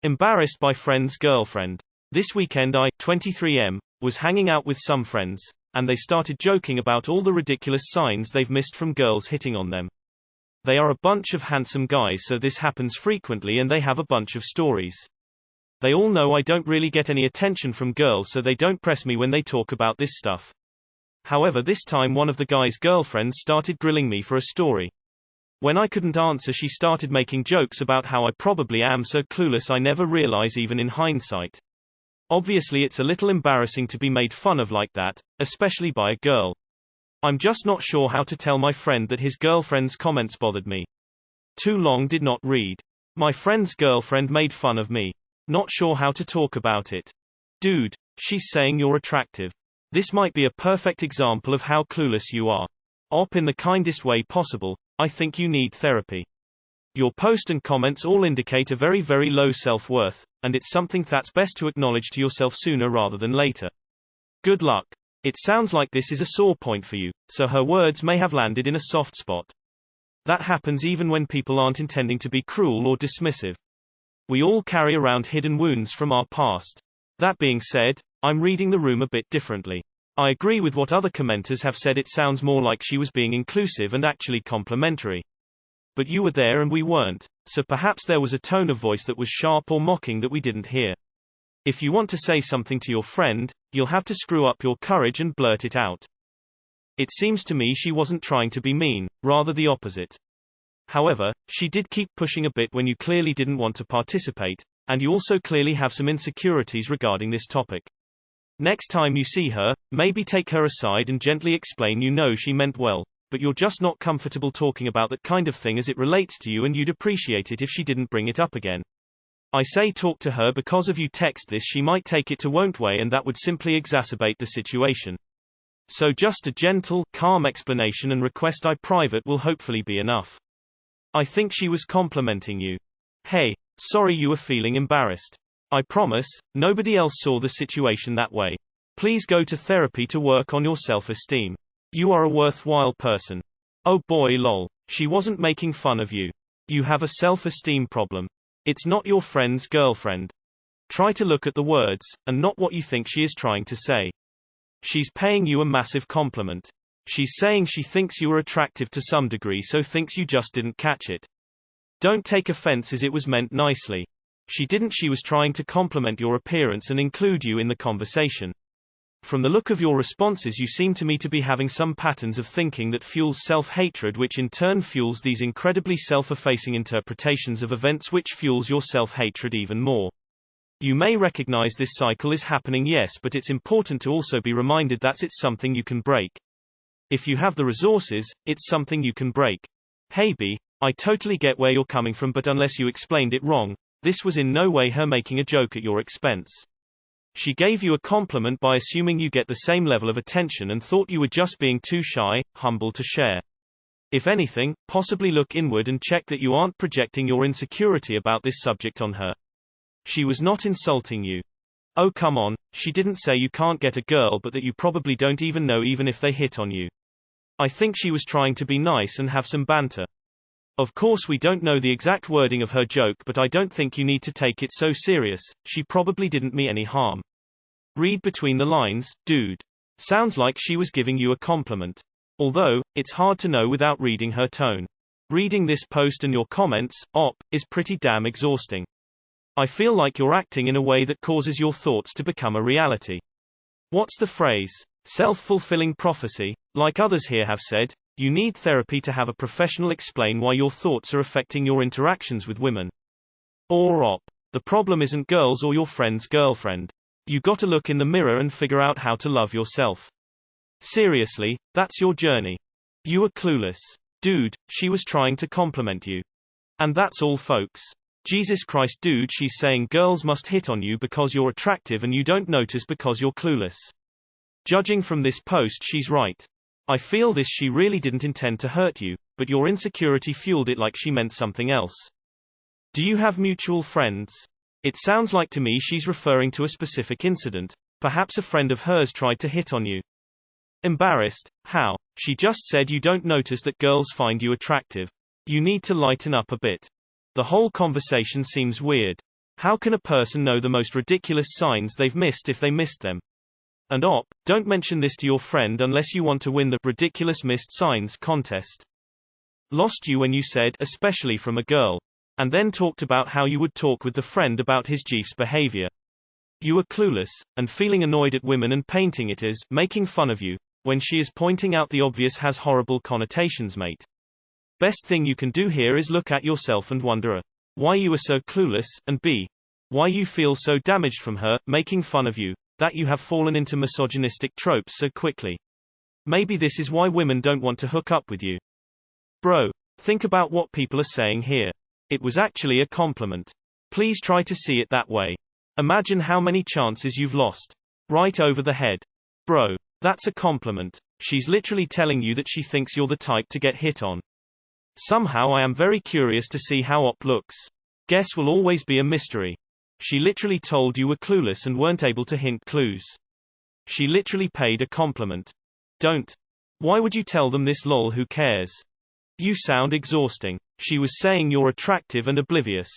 Embarrassed by friend's girlfriend. This weekend I, 23M, was hanging out with some friends, and they started joking about all the ridiculous signs they've missed from girls hitting on them. They are a bunch of handsome guys, so this happens frequently, and they have a bunch of stories. They all know I don't really get any attention from girls, so they don't press me when they talk about this stuff. However, this time one of the guy's girlfriends started grilling me for a story. When I couldn't answer, she started making jokes about how I probably am so clueless I never realize even in hindsight. Obviously it's a little embarrassing to be made fun of like that, especially by a girl. I'm just not sure how to tell my friend that his girlfriend's comments bothered me. Too long did not read. My friend's girlfriend made fun of me. Not sure how to talk about it. Dude, she's saying you're attractive. This might be a perfect example of how clueless you are. Op, in the kindest way possible, I think you need therapy. Your post and comments all indicate a very, very low self-worth, and it's something that's best to acknowledge to yourself sooner rather than later. Good luck. It sounds like this is a sore point for you, so her words may have landed in a soft spot. That happens even when people aren't intending to be cruel or dismissive. We all carry around hidden wounds from our past. That being said, I'm reading the room a bit differently. I agree with what other commenters have said. It sounds more like she was being inclusive and actually complimentary. But you were there and we weren't, so perhaps there was a tone of voice that was sharp or mocking that we didn't hear. If you want to say something to your friend, you'll have to screw up your courage and blurt it out. It seems to me she wasn't trying to be mean, rather the opposite. However, she did keep pushing a bit when you clearly didn't want to participate, and you also clearly have some insecurities regarding this topic. Next time you see her, maybe take her aside and gently explain you know she meant well, but you're just not comfortable talking about that kind of thing as it relates to you, and you'd appreciate it if she didn't bring it up again. I say talk to her because if you text this she might take it to won't way, and that would simply exacerbate the situation. So just a gentle, calm explanation and request I private will hopefully be enough. I think she was complimenting you. Hey, sorry you were feeling embarrassed. I promise, nobody else saw the situation that way. Please go to therapy to work on your self-esteem. You are a worthwhile person. Oh boy lol. She wasn't making fun of you. You have a self-esteem problem. It's not your friend's girlfriend. Try to look at the words, and not what you think she is trying to say. She's paying you a massive compliment. She's saying she thinks you are attractive to some degree, so thinks you just didn't catch it. Don't take offense as it was meant nicely. She didn't. She was trying to compliment your appearance and include you in the conversation. From the look of your responses, you seem to me to be having some patterns of thinking that fuels self-hatred, which in turn fuels these incredibly self-effacing interpretations of events, which fuels your self-hatred even more. You may recognize this cycle is happening, yes, but it's important to also be reminded that it's something you can break. If you have the resources, it's something you can break. Hey B, I totally get where you're coming from, but unless you explained it wrong, this was in no way her making a joke at your expense. She gave you a compliment by assuming you get the same level of attention and thought you were just being too shy, humble to share. If anything, possibly look inward and check that you aren't projecting your insecurity about this subject on her. She was not insulting you. Oh come on, she didn't say you can't get a girl, but that you probably don't even know even if they hit on you. I think she was trying to be nice and have some banter. Of course we don't know the exact wording of her joke, but I don't think you need to take it so serious. She probably didn't mean any harm. Read between the lines, dude. Sounds like she was giving you a compliment. Although, it's hard to know without reading her tone. Reading this post and your comments, op, is pretty damn exhausting. I feel like you're acting in a way that causes your thoughts to become a reality. What's the phrase? Self-fulfilling prophecy. Like others here have said, you need therapy to have a professional explain why your thoughts are affecting your interactions with women. Or op. The problem isn't girls or your friend's girlfriend. You gotta look in the mirror and figure out how to love yourself. Seriously, that's your journey. You are clueless. Dude, she was trying to compliment you. And that's all folks. Jesus Christ dude, she's saying girls must hit on you because you're attractive and you don't notice because you're clueless. Judging from this post, she's right. I feel this, she really didn't intend to hurt you, but your insecurity fueled it like she meant something else. Do you have mutual friends? It sounds like to me she's referring to a specific incident. Perhaps a friend of hers tried to hit on you. Embarrassed? How? She just said you don't notice that girls find you attractive. You need to lighten up a bit. The whole conversation seems weird. How can a person know the most ridiculous signs they've missed if they missed them? And don't mention this to your friend unless you want to win the ridiculous missed signs contest. Lost you when you said, especially from a girl. And then talked about how you would talk with the friend about his Jeef's behavior. You were clueless, and feeling annoyed at women and painting it as making fun of you, when she is pointing out the obvious has horrible connotations, mate. Best thing you can do here is look at yourself and wonder why you were so clueless, and b. why you feel so damaged from her making fun of you, that you have fallen into misogynistic tropes so quickly. Maybe this is why women don't want to hook up with you. Bro, think about what people are saying here. It was actually a compliment. Please try to see it that way. Imagine how many chances you've lost. Right over the head. Bro, that's a compliment. She's literally telling you that she thinks you're the type to get hit on. Somehow I am very curious to see how Op looks. Guess will always be a mystery. She literally told you were clueless and weren't able to hint clues. She literally paid a compliment. Don't. Why would you tell them this, lol, who cares? You sound exhausting. She was saying you're attractive and oblivious.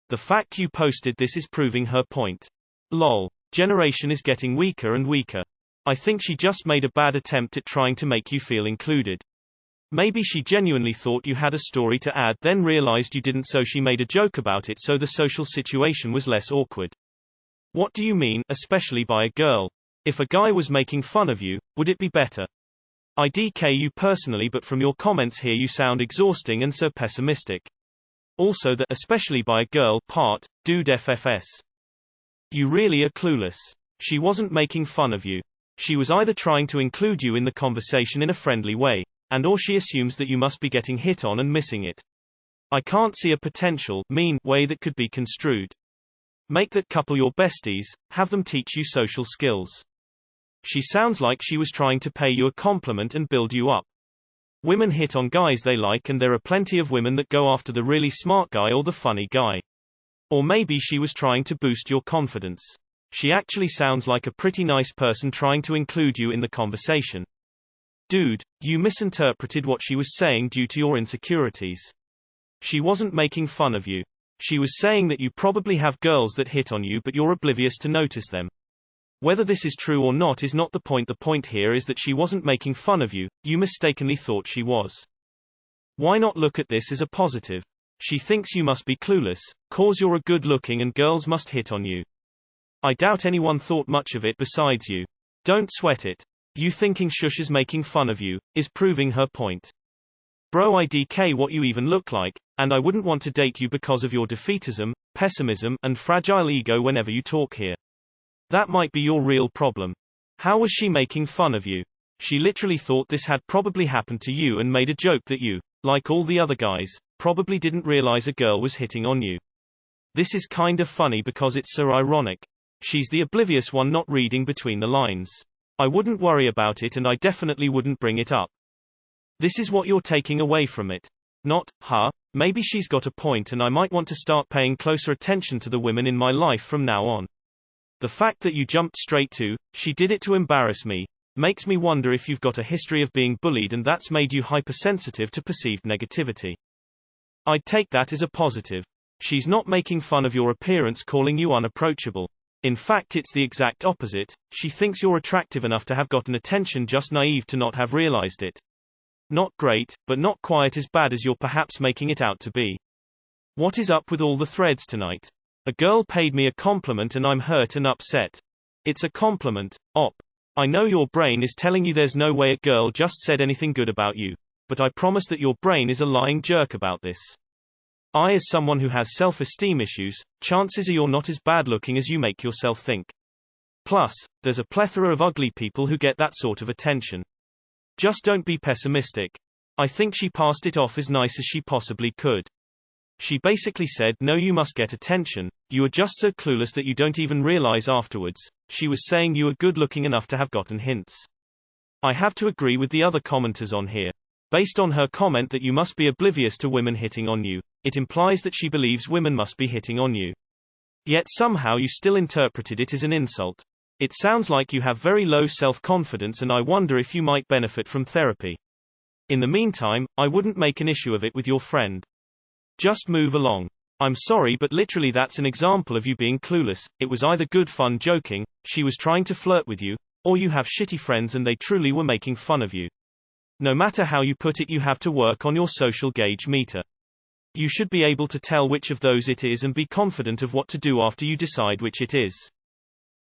The fact you posted this is proving her point. Lol. Generation is getting weaker and weaker. I think she just made a bad attempt at trying to make you feel included. Maybe she genuinely thought you had a story to add, then realized you didn't, so she made a joke about it so the social situation was less awkward. What do you mean, especially by a girl? If a guy was making fun of you, would it be better? I DK you personally, but from your comments here you sound exhausting and so pessimistic. Also the especially by a girl part, dude FFS. You really are clueless. She wasn't making fun of you. She was either trying to include you in the conversation in a friendly way, or she assumes that you must be getting hit on and missing it. I can't see a potential, mean way that could be construed. Make that couple your besties, have them teach you social skills. She sounds like she was trying to pay you a compliment and build you up. Women hit on guys they like, and there are plenty of women that go after the really smart guy or the funny guy. Or maybe she was trying to boost your confidence. She actually sounds like a pretty nice person trying to include you in the conversation. Dude, you misinterpreted what she was saying due to your insecurities. She wasn't making fun of you. She was saying that you probably have girls that hit on you but you're oblivious to notice them. Whether this is true or not is not the point. The point here is that she wasn't making fun of you, you mistakenly thought she was. Why not look at this as a positive? She thinks you must be clueless, cause you're a good looking and girls must hit on you. I doubt anyone thought much of it besides you. Don't sweat it. You thinking Shush is making fun of you, is proving her point. Bro, I DK what you even look like, and I wouldn't want to date you because of your defeatism, pessimism, and fragile ego whenever you talk here. That might be your real problem. How was she making fun of you? She literally thought this had probably happened to you and made a joke that you, like all the other guys, probably didn't realize a girl was hitting on you. This is kind of funny because it's so ironic. She's the oblivious one not reading between the lines. I wouldn't worry about it and I definitely wouldn't bring it up. This is what you're taking away from it. Not, maybe she's got a point and I might want to start paying closer attention to the women in my life from now on. The fact that you jumped straight to, she did it to embarrass me, makes me wonder if you've got a history of being bullied and that's made you hypersensitive to perceived negativity. I'd take that as a positive. She's not making fun of your appearance, calling you unapproachable. In fact, it's the exact opposite. She thinks you're attractive enough to have gotten attention, just naive to not have realized it. Not great, but not quite as bad as you're perhaps making it out to be. What is up with all the threads tonight? A girl paid me a compliment and I'm hurt and upset. It's a compliment, Op. I know your brain is telling you there's no way a girl just said anything good about you, but I promise that your brain is a lying jerk about this. As someone who has self-esteem issues, chances are you're not as bad looking as you make yourself think. Plus, there's a plethora of ugly people who get that sort of attention. Just don't be pessimistic. I think she passed it off as nice as she possibly could. She basically said, no, you must get attention, you are just so clueless that you don't even realize afterwards. She was saying you are good looking enough to have gotten hints. I have to agree with the other commenters on here. Based on her comment that you must be oblivious to women hitting on you, it implies that she believes women must be hitting on you. Yet somehow you still interpreted it as an insult. It sounds like you have very low self-confidence and I wonder if you might benefit from therapy. In the meantime, I wouldn't make an issue of it with your friend. Just move along. I'm sorry, but literally that's an example of you being clueless. It was either good fun joking, she was trying to flirt with you, or you have shitty friends and they truly were making fun of you. No matter how you put it, you have to work on your social gauge meter. You should be able to tell which of those it is and be confident of what to do after you decide which it is.